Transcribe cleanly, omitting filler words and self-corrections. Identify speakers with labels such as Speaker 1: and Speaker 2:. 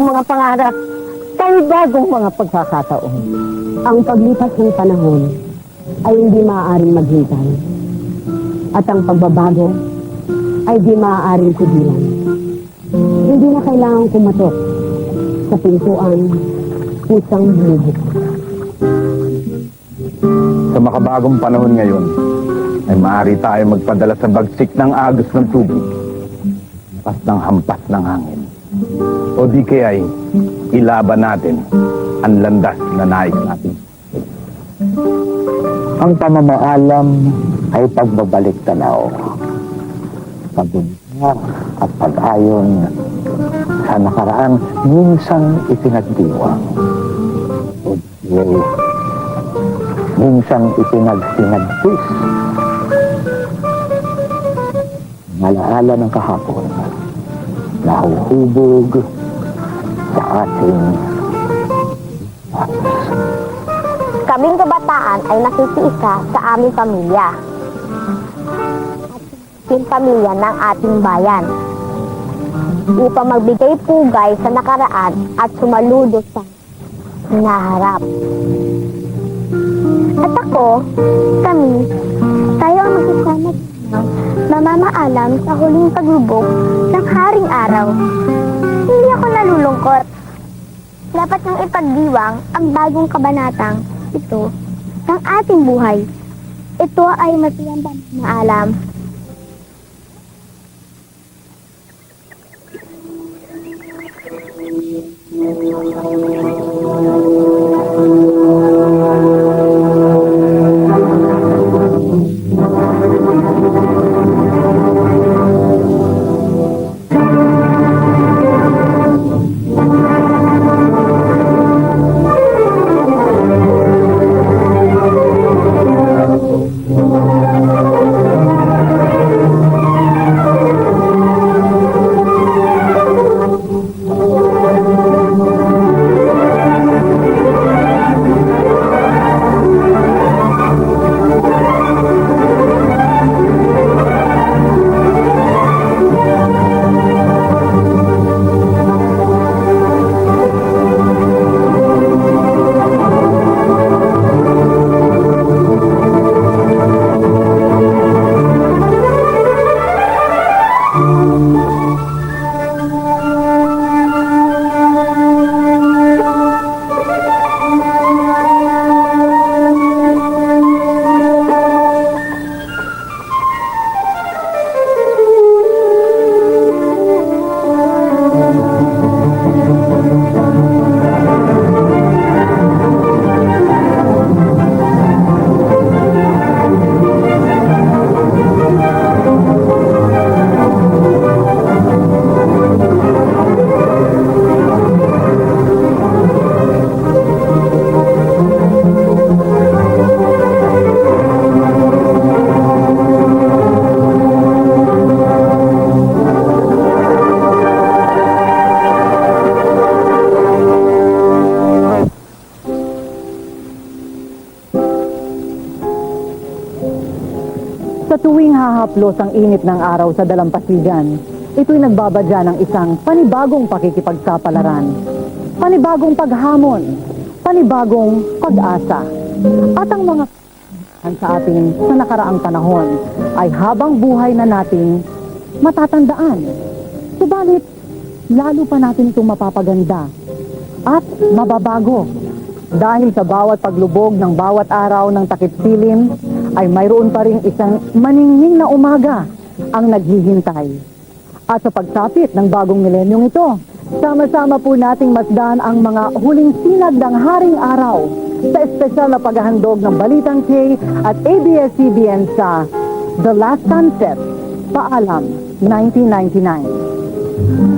Speaker 1: mga pangarap, panibagong mga pagkakataon.
Speaker 2: Ang paglipas ng panahon ay hindi maaaring maghintay. At ang pagbabago ay di maaaring kudilan. Hindi na kailangang kumatok sa pintuan pusang bubuk.
Speaker 3: Sa makabagong panahon ngayon, ay maaari tayo magpadala sa bagsik ng agos ng tubig, pas ng hampas ng hangin. O di kaya'y ilaban natin ang landas na nais natin.
Speaker 4: Ang pamamaalam ay pagbabalik tanaw, pagbubuha at pag-ayon sa nakaraang minsang itinagdiwang. O di minsang itinagsinagpis. Malaala ng kahapon, nahuhubog sa ating
Speaker 5: Kaming kabataan ay nakikiisa sa aming pamilya. At pamilya ng ating bayan. Upang magbigay pugay sa nakaraan at sumaludo sa hinaharap. At ako, kami, tayo ang magsasama na mamaalam sa huling paglubog ng haring araw. Hindi ako nalulungkot. Dapat nang ipagdiwang ang bagong kabanatang ito ng ating buhay. Ito ay masayang pamamaalam.
Speaker 1: Sa tuwing hahaplos ang init ng araw sa dalampasigan, ito'y nagbabadya ng isang panibagong pakikipagsapalaran, panibagong paghamon, panibagong pag-asa. At ang mga sa atin sa nakaraang panahon ay habang buhay na nating matatandaan. Subalit, lalo pa natin itong mapapaganda at mababago. Dahil sa bawat paglubog ng bawat araw ng takip silim, ay mayroon pa rin isang maningning na umaga ang naghihintay. At sa pagsapit ng bagong milenyong ito, sama-sama po nating masdan ang mga huling sinag ng haring araw sa espesyal na paghahandog ng Balitang K at ABS-CBN sa The Last Sunset, Paalam, 1999.